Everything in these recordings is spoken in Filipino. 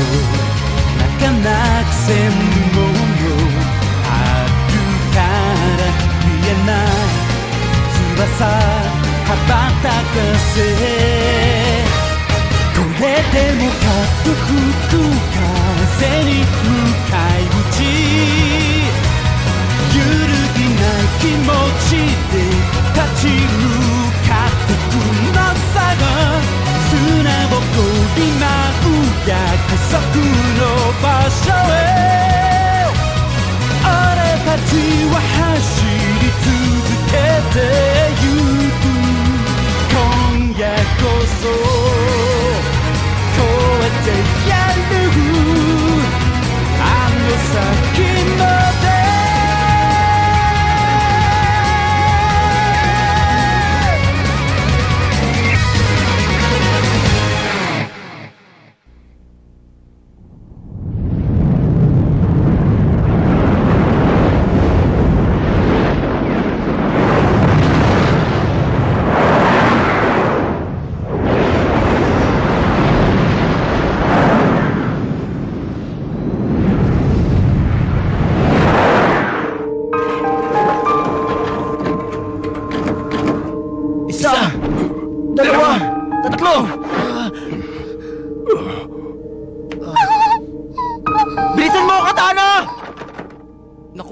泣かなくてもあるから見えない翼羽ばたかせこれでもかっと吹く風に向かい打ち揺るぎない気持ちで立ち向かってくのさが砂ぼこり舞う約束の場所へ俺たちは走り続けてゆく今夜こそ越えてやるあの先まで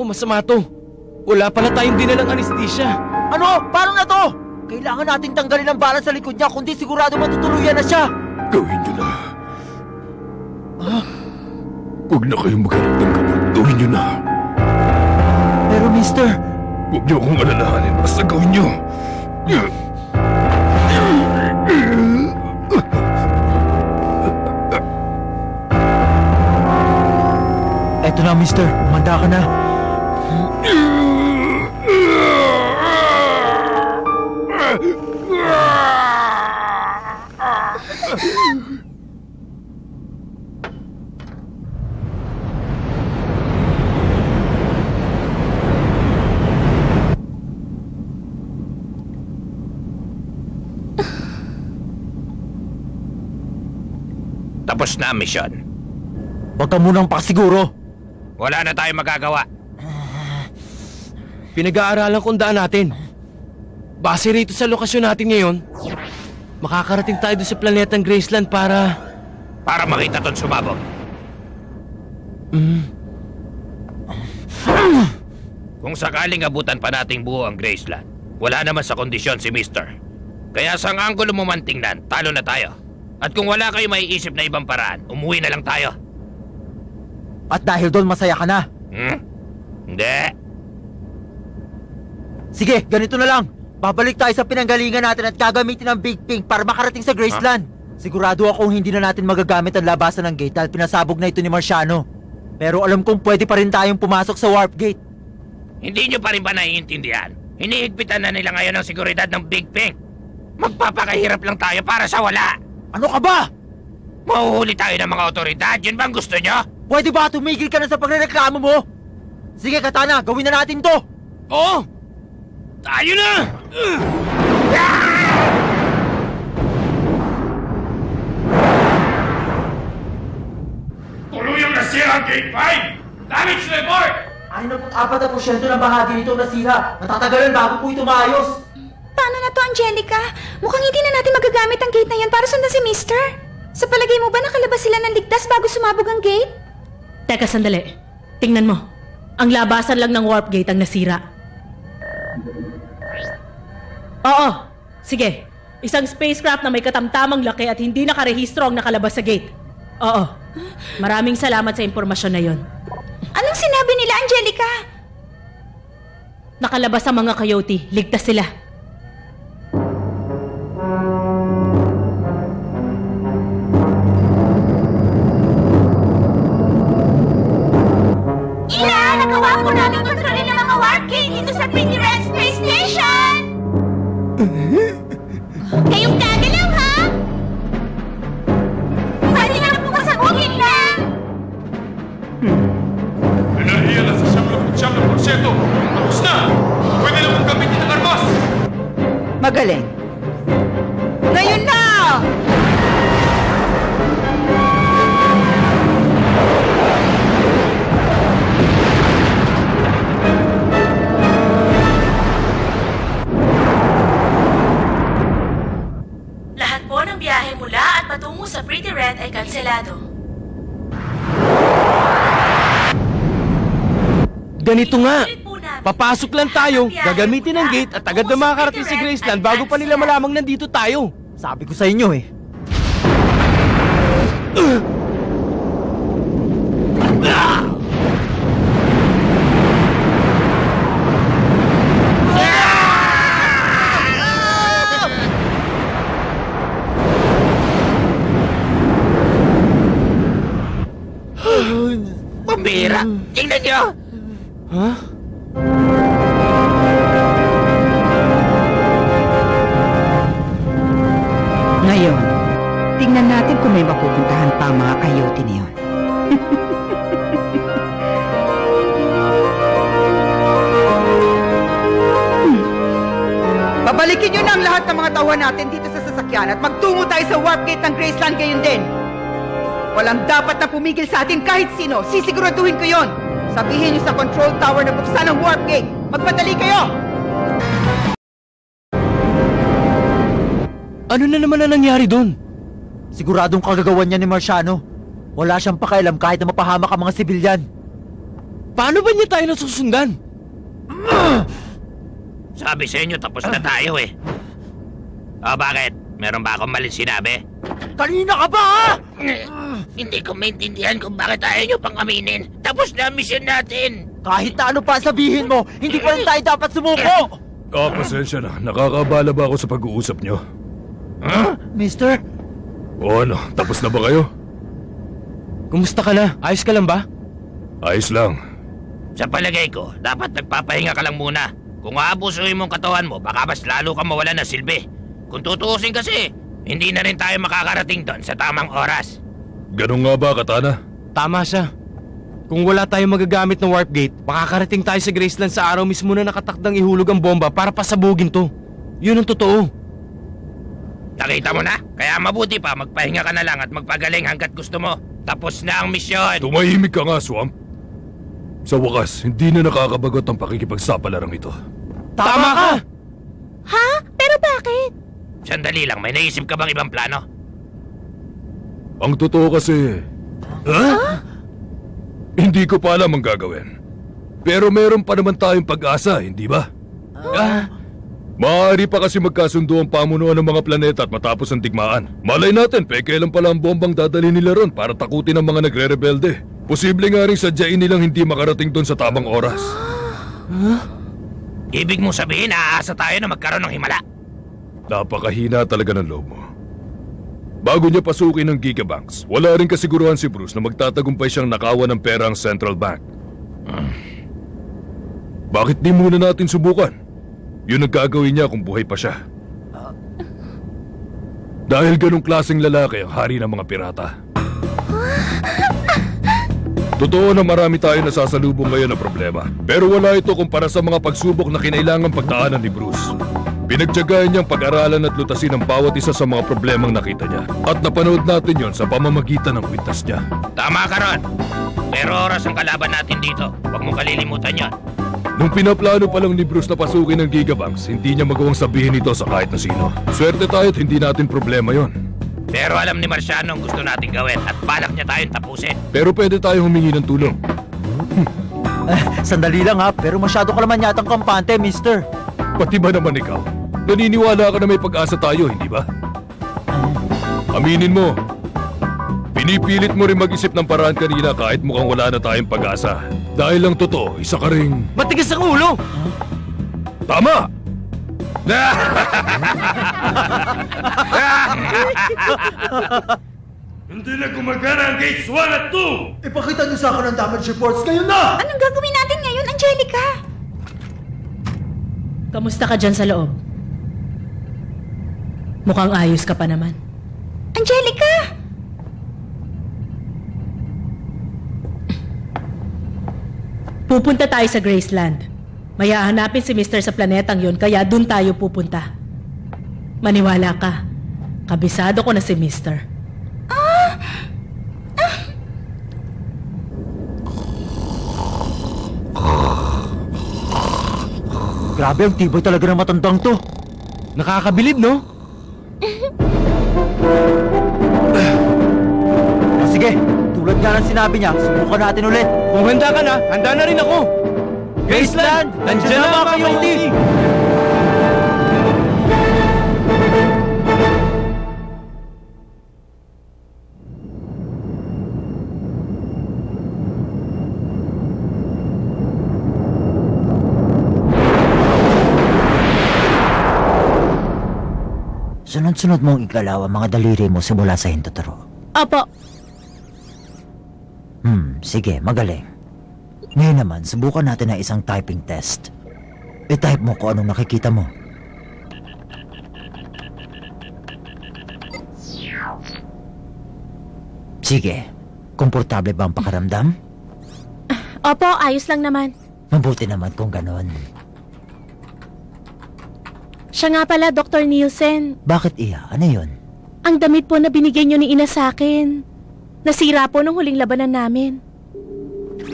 Masama to. Wala pala tayong dinalang anesthesia. Ano? Paano na to? Kailangan nating tanggalin ang bala sa likod niya kundi sigurado matutuluyan na siya. Gawin niyo na. Huwag na kayong maghanap ng gamot. Gawin niyo na. Pero mister... Huwag niyo akong alalahanin. Basta gawin niyo. Eto na mister. Umanda ka na. Tapos na ang misyon. Huwag ka munang pasiguro. Wala na tayong magagawa. Pinag-aaralan kung daan natin. Base rito sa lokasyon natin ngayon, makakarating tayo doon sa planetang Graceland para makita ton sumabog. Kung sakaling abutan pa nating buo ang Graceland, wala naman sa kondisyon si Mister. Kaya sa anggulo mo man tingnan, talo na tayo. At kung wala kayo maiisip na ibang paraan, umuwi na lang tayo. At dahil doon masaya ka na? Hindi. Sige, ganito na lang. Babalik tayo sa pinanggalingan natin at gagamitin ang Big Pink para makarating sa Graceland. Sigurado akong hindi na natin magagamit ang labasan ng gate dahil pinasabog na ito ni Marciano. Pero alam kong pwede pa rin tayong pumasok sa warp gate. Hindi nyo pa rin ba naiintindihan? Hinihigpitan na nila ngayon ang seguridad ng Big Pink. Magpapakahirap lang tayo para sa wala. Ano ka ba? Mahuhuli tayo ng mga otoridad. Yun bang gusto nyo? Pwede ba tumigil ka na sa pagrereklamo mo? Sige Katana, gawin na natin to. Oo! Tayo na! Tuluyang nasira ang Gate 5! Damage report! 64% ng bahagi nito nasira. Natatagalan bago po ito maayos. Paano na to, Angelica? Mukhang hindi na natin magagamit ang gate na yan para sundan si Mister. Sa palagay mo ba nakalabas sila ng ligtas bago sumabog ang gate? Teka, sandali. Tingnan mo. Ang labasan lang ng warp gate ang nasira. Oo. Sige. Isang spacecraft na may katamtamang laki at hindi nakarehistro ang nakalabas sa gate. Oo. Maraming salamat sa impormasyon na yon. Anong sinabi nila, Angelica? Nakalabas ang mga coyote. Ligtas sila. Nagawa po namin kontrolin ang mga warp gate dito sa Pretty Red Space Station! Kayong gagalaw, ha? Pwede na po pasabugin na! Enerhiya na sa 70%. Tapos na! Pwede na mong gamitin ang armas! Magaling. Ngayon na! Ganito nga. Papasok lang tayo, gagamitin ang gate at agad na makakarating si Graceland bago pa nila malamang nandito tayo. Sabi ko sa inyo eh. Pambira! Tingnan nyo! Ha? Ngayon, tingnan natin kung may mapupuntahan pa ang mga coyote niyon. Babalikin nyo na ang lahat ng mga tauhan natin dito sa sasakyan at magtungo tayo sa warp gate ng Graceland ngayon din. Walang dapat na pumigil sa atin kahit sino. Sisiguraduhin ko yon. Sabihin nyo sa control tower na buksan ang warp gate. Magpadali kayo! Ano na naman ang nangyari doon? Siguradong kagagawan niya ni Marciano. Wala siyang pakialam kahit na mapahamak ang mga sibilyan. Paano ba niya tayo nasusundan? Sabi sa inyo, tapos na tayo eh. O bakit? Meron ba akong maling sinabi? Kanina ka ba ha? Hindi ko maintindihan kung bakit ayaw nyo pang aminin. Tapos na ang mission natin. Kahit na ano pa sabihin mo, hindi pa rin tayo dapat sumuko! Pasensya na. Nakakabala ba ako sa pag-uusap nyo? Mister? O ano, tapos na ba kayo? Kumusta ka na? Ayos ka lang ba? Ayos lang. Sa palagay ko, dapat nagpapahinga ka lang muna. Kung aabusuhin mong katawan mo, baka mas lalo kang mawala ng silbi. Kung tutuusin kasi, hindi na rin tayo makakarating doon sa tamang oras. Ganun nga ba, Katana? Tama siya. Kung wala tayong magagamit ng warp gate, makakarating tayo sa Graceland sa araw mismo na nakatakdang ihulog ang bomba para pasabugin to. Yun ang totoo. Nakita mo na? Kaya mabuti pa, magpahinga ka na lang at magpagaling hanggat gusto mo. Tapos na ang misyon. Tumahimik ka nga, Swamp. Sa wakas, hindi na nakakabagot ang pakikipagsapalaran ito. Tama ka! Ha? Pero bakit? Sandali lang, may naisip ka bang ibang plano? Ang totoo kasi... Hindi ko pa alam ang gagawin. Pero meron pa naman tayong pag-asa, hindi ba? Maaari pa kasi magkasundo ang pamunuan ng mga planeta at matapos ang digmaan. Malay natin, kailan pala ang bombang dadali nila ron para takutin ang mga nagre-rebelde. Posible nga rin sadyain nilang hindi makarating doon sa tamang oras. Ibig mong sabihin, aasa tayo na magkaroon ng himala? Napakahina talaga ng loob mo. Bago niya pasukin ang Gigabanks, wala rin kasiguruhan si Bruce na magtatagumpay siyang nakawan ng pera ang Central Bank. Bakit di muna natin subukan? Yun ang gagawin niya kung buhay pa siya. Dahil ganong klaseng lalaki ang hari ng mga pirata. Totoo na marami tayo nasasalubong ngayon na problema. Pero wala ito kumpara sa mga pagsubok na kinailangang pagdaanan ni Bruce. Pinagtyagaan niyang pag-aralan at lutasin ang bawat isa sa mga problemang nakita niya. At napanood natin yon sa pamamagitan ng kwintas niya. Tama ka ron. Pero oras ang kalaban natin dito. Huwag mong kalilimutan yon. Nung pinaplano pa lang ni Bruce na pasukin ng Gigabanks, hindi niya magawang sabihin ito sa kahit na sino. Swerte tayo at hindi natin problema yon. Pero alam ni Marciano ang gusto natin gawin at balak niya tayong tapusin. Pero pwede tayo humingi ng tulong. Sandali lang ha, pero masyado ka naman yatang kampante, mister. Pati ba naman ikaw? Naniniwala ka na may pag-asa tayo, hindi ba? Aminin mo. Pinipilit mo rin mag-isip ng paraan kanina kahit mukhang wala na tayong pag-asa. Dahil lang totoo, isa ka ring... Matigas ang ulo! Tama! Hindi na gumagana ang gates 1 at 2! Ipakita niyo sa akin ang damage reports ngayon na! Anong gagawin natin ngayon, Angelica? Kamusta ka dyan sa loob? Mukhang ayos ka pa naman. Angelica! Pupunta tayo sa Graceland. May hahanapin si Mr. sa planetang yon, kaya dun tayo pupunta. Maniwala ka. Kabisado ko na si Mr. Grabe, ang tibay talaga ng matandang to. Nakakabilib, no? Sige, tulad nga ng sinabi niya, subukan natin ulit. Kung handa ka na, handa na rin ako. Graceland! Nandiyan na mga coyote! Sunod-sunod mong igalaw ang mga daliri mo simula sa hintuturo. Opo. Sige, magaling. Ngayon naman, subukan natin ang isang typing test. I-type mo kung anong nakikita mo. Sige, komportable ba ang pakaramdam? Opo, ayos lang naman. Mabuti naman kung ganon. Siya nga pala, Dr. Nielsen. Bakit iya? Ano yun? Ang damit po na binigay niyo ni Ina sa akin. Nasira po nung huling labanan namin.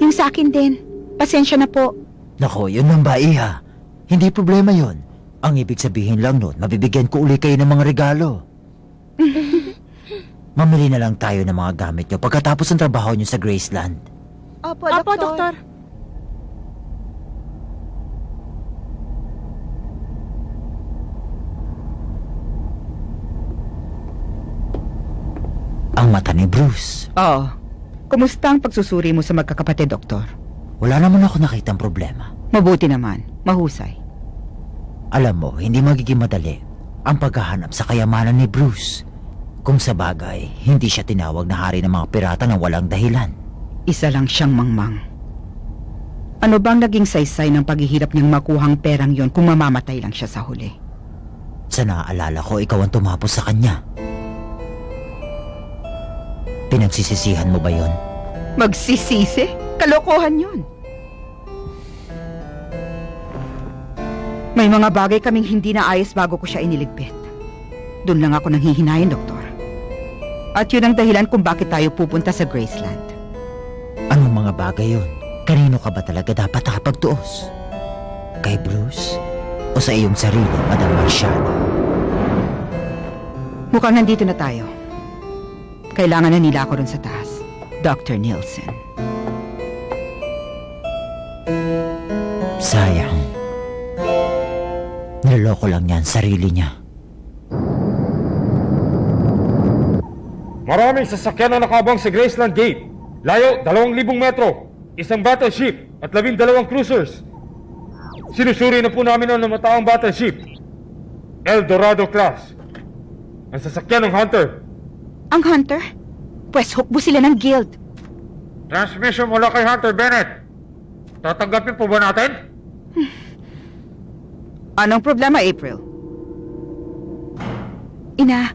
Yung sa akin din. Pasensya na po. Nako, yun lang ba, Iha? Hindi problema yun. Ang ibig sabihin lang nun, mabibigyan ko uli kayo ng mga regalo. Mamili na lang tayo ng mga gamit nyo pagkatapos ng trabaho nyo sa Graceland. Opo, Doktor. Ang mata ni Bruce. Oo. Kumusta ang pagsusuri mo sa magkakapatid, Doktor? Wala naman ako nakitang problema. Mabuti naman. Mahusay. Alam mo, hindi magiging madali ang paghahanap sa kayamanan ni Bruce. Kung sa bagay, hindi siya tinawag na hari ng mga pirata ng walang dahilan. Isa lang siyang mangmang. Ano bang naging saysay ng paghihirap niyang makuhang perang yon kung mamamatay lang siya sa huli? Sa naaalala ko, ikaw ang tumapos sa kanya. Pinagsisisihan mo ba yon? Magsisisi? Kalokohan yun. May mga bagay kaming hindi naayos bago ko siya iniligpit. Doon lang ako nanghihinayin, Doktor. At yun ang dahilan kung bakit tayo pupunta sa Graceland. Anong mga bagay yon? Kanino ka ba talaga dapat nakapagtuos? Kay Bruce? O sa iyong sarili, Madam Marciano? Mukhang nandito na tayo. Kailangan na nila ako rin sa taas. Dr. Nielsen. Sayang. Niloloko lang niya ang sarili niya. Maraming sasakyan na nakabang sa Graceland Gate. Layo, 2,000 metro. Isang battleship at 12 cruisers. Sinusuri na po namin ang namataang battleship. El Dorado class. Ang sasakyan ng Hunter. Ang Hunter? Pwes hukbo sila ng guild. Transmission mula kay Hunter Bennett. Tatanggapin po ba natin? Anong problema, April? Ina,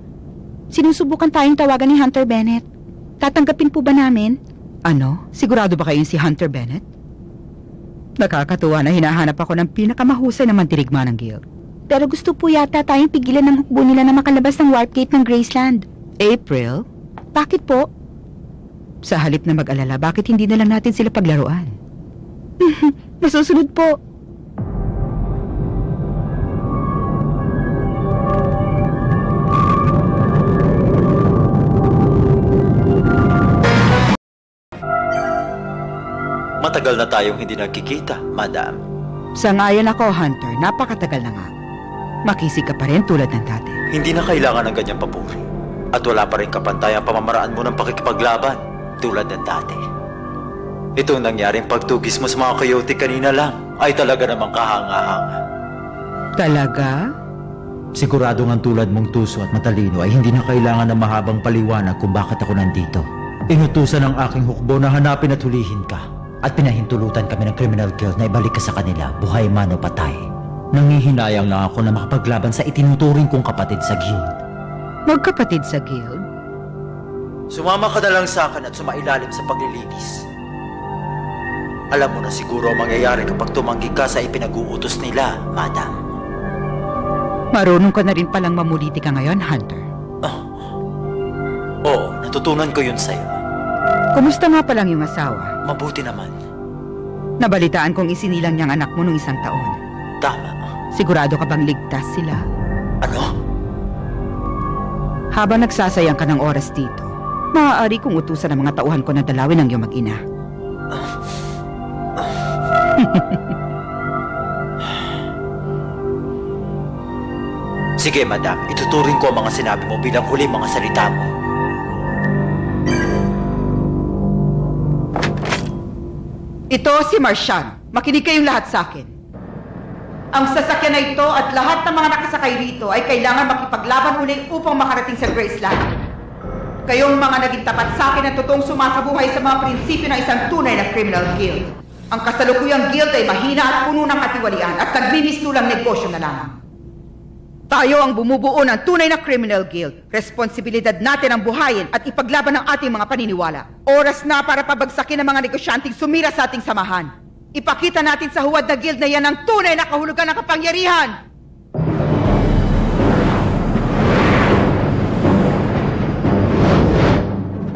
sinusubukan tayong tawagan ni Hunter Bennett. Tatanggapin po ba namin? Ano? Sigurado ba kayong si Hunter Bennett? Nakakatuwa na hinahanap ako ng pinakamahusay na mandirigma ng guild. Pero gusto po yata tayong pigilan ng hukbo nila na makalabas ng warp gate ng Graceland. April? Bakit po? Sa halip na mag-alala, bakit hindi na lang natin sila paglaruan? Masusunod po. Matagal na tayong hindi nagkikita, Madam. Sangayon ako, Hunter. Napakatagal na nga. Makisig ka pa rin tulad ng dati. Hindi na kailangan ng ganyang papuri. At wala pa rin kapantay ang pamamaraan mo ng pakikipaglaban tulad ng dati. Itong nangyaring pagtugis mo sa mga coyote kanina lang ay talaga namang kahanga-hanga. Talaga? Sigurado nga tulad mong tuso at matalino ay hindi na kailangan ng mahabang paliwanag kung bakit ako nandito. Inutusan ng aking hukbo na hanapin at hulihin ka. At pinahintulutan kami ng criminal guild na ibalik ka sa kanila, buhay man o patay. Nangihinayang lang ako na makapaglaban sa itinuturing kong kapatid sa guild. Magkapatid sa guild? Sumama ka na lang sa akin at sumailalim sa paglilinis. Alam mo na siguro ang mangyayari kapag tumanggi ka sa ipinag-uutos nila, Madam. Marunong ka na rin palang mamuliti ka ngayon, Hunter. Oo, natutunan ko yun sa'yo. Kumusta nga palang yung asawa? Mabuti naman. Nabalitaan kong isinilang niyang anak mo nung 1 taon. Tama. Sigurado ka bang ligtas sila? Ano? Habang nagsasayang ka ng oras dito, maaari kong utusan ang mga tauhan ko na dalawin ang iyong mag-ina. Sige, madam. Ituturing ko ang mga sinabi mo bilang huling mga salita mo. Ito si Marcian. Makinig kayong lahat sa akin. Ang sasakyan na ito at lahat ng mga nakasakay rito ay kailangan makipaglaban uli upang makarating sa Graceland. Kayong mga naging tapat sa akin at totoong sumasabuhay sa mga prinsipyo ng isang tunay na criminal guild. Ang kasalukuyang guild ay mahina at puno ng katiwalian at naglimistulang negosyo na lamang. Tayo ang bumubuo ng tunay na criminal guild. Responsibilidad natin ang buhayin at ipaglaban ang ating mga paniniwala. Oras na para pabagsakin ang mga negosyanteng sumira sa ating samahan. Ipakita natin sa huwad na guild na yan ang tunay na kahulugan ng kapangyarihan.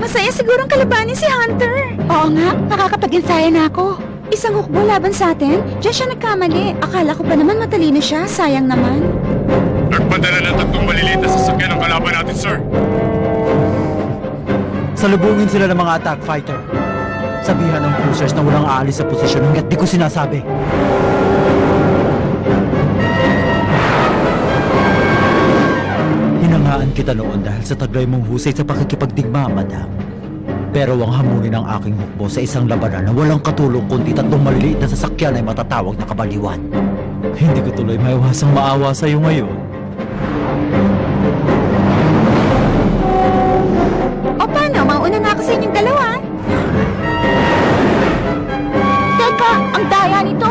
Masaya sigurong kalabanin si Hunter. Oo nga, nakakapag-insaya na ako. Isang hukbo laban sa atin? Diyan siya nagkamali. Akala ko pa naman matalino siya. Sayang naman. Nagpadala ng 3 maliliit na sasakyan ng kalaban natin, sir. Salubungin sila ng mga attack fighter. Sabihan ng cruisers na walang aalis sa posisyon hanggat di ko sinasabi. Hinangaan kita noon dahil sa taglay mong husay sa pakikipagdigma, madam. Pero ang hamunin ng aking hukbo sa isang labanan na walang katulong kundi 3 maliliit na sasakyan ay matatawag na kabaliwan. Hindi ko tuloy maiwasang maawa sa iyo ngayon. O paano? Mauna na ako sa inyong dalawa. Teka, ang daya nito.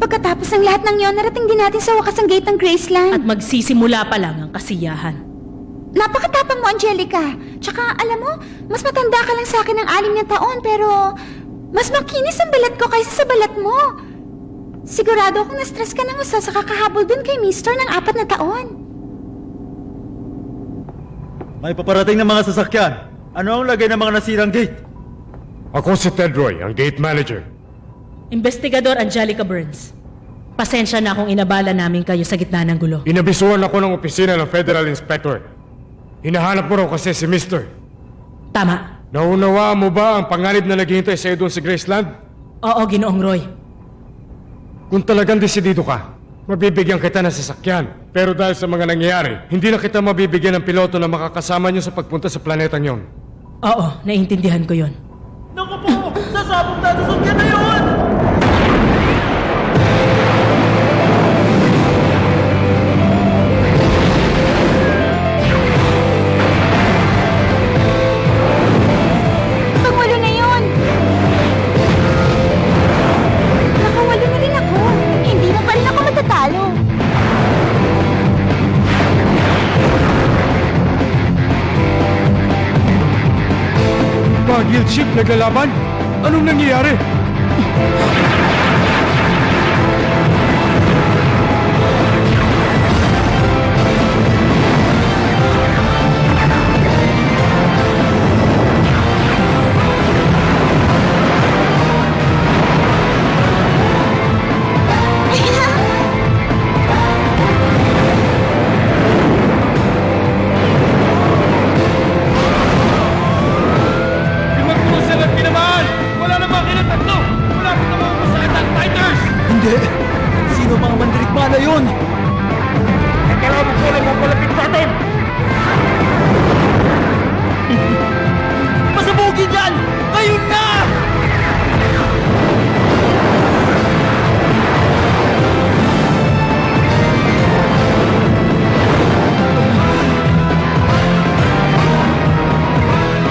Pagkatapos ng lahat ng yon, narating din natin sa wakas ang gate ng Graceland. At magsisimula pa lang ang kasiyahan. Napakatapang mo, Angelica. Tsaka, alam mo, mas matanda ka lang sa akin ng 6 na taon, pero mas makinis ang balat ko kaysa sa balat mo. Sigurado akong na-stress ka ng usa sa kakahabol dun kay Mister ng 4 na taon. May paparating ng mga sasakyan. Ano ang lagay ng mga nasirang gate? Ako si Ted Roy, ang gate manager. Investigador Angelica Burns. Pasensya na kung inabala namin kayo sa gitna ng gulo. Inabisuhan ako ng opisina ng Federal Inspector. Hinahanap mo raw kasi si Mister. Tama. Naunawaan mo ba ang panganib na naghihintay sa'yo doon sa Graceland? Oo, Ginoong Roy. Kung talagang desidido ka, mabibigyan kita ng sasakyan. Pero dahil sa mga nangyayari, hindi na kita mabibigyan ng piloto na makakasama niyo sa pagpunta sa planetang yon. Oo, naiintindihan ko yon. Naku po! Sasabog na sasakyan na yun! Pagwalo na yun! Nakawalo na rin ako. Hindi mo pa rin ako matatalo. Mga guild ship naglalaban? Anong nangyayari? Hindi! Sino mga mandirigma na yun? Kailangan mo lang ang palapit sa atin! Pasabugin yan! Ngayon na!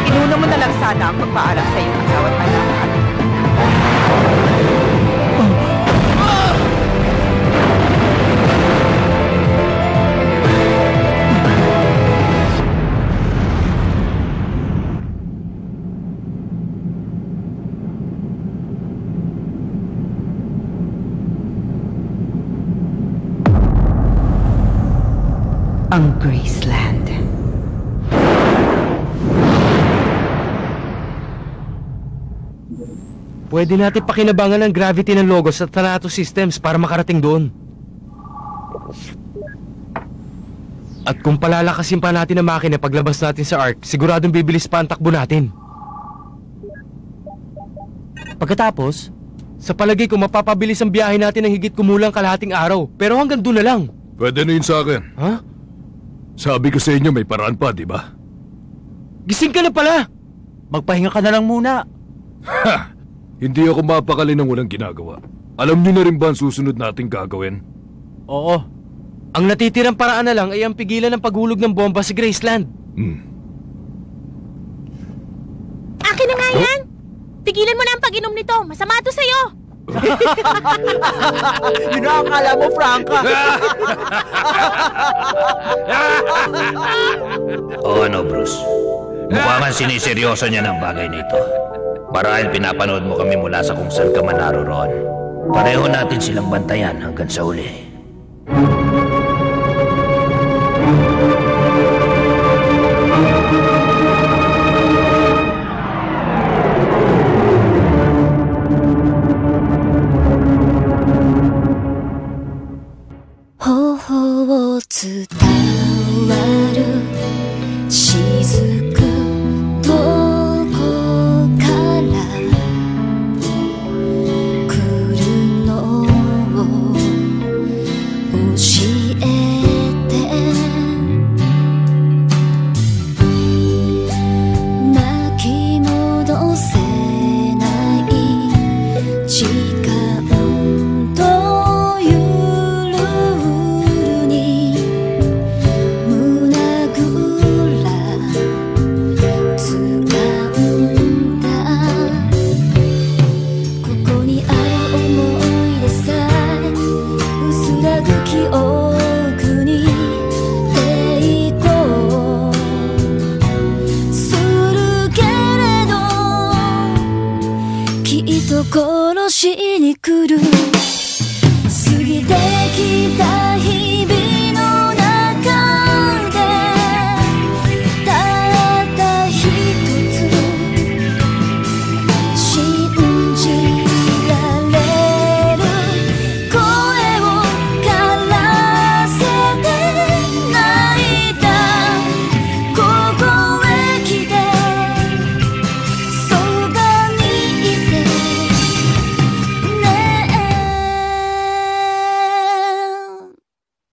Inuna mo na lang sana ang pagpaalam sa iyong asawa at anak. Ang Graceland. Pwede natin pakinabangan ng gravity ng Logos at Thanatos Systems para makarating doon. At kung palalakasin pa natin ang makina paglabas natin sa Ark, siguradong bibilis pa ang takbo natin. Pagkatapos, sa palagay ko mapapabilis ang biyahe natin ng higit kumulang kalahating araw. Pero hanggang doon na lang. Pwede na yun sa akin. Ha? Sabi ko sa inyo may paraan pa, di ba? Gising ka na pala! magpahinga ka na lang muna. Ha! Hindi ako mapakali ng walang ginagawa. Alam niyo na rin ba ang susunod nating gagawin? Oo. Ang natitirang paraan na lang ay ang pigilan ng paghulog ng bomba sa Graceland. Akin na nga yan! Tigilan mo na ang pag-inom nito. Masama to sa'yo. Yun ang akala mo, Franca. Oo, no, Bruce. Mukha nga siniseryoso niya ng bagay nito. Marahil pinapanood mo kami mula sa kung saan ka man naroroon. Pareho natin silang bantayan hanggang sa uli.殺しに来る過ぎてきた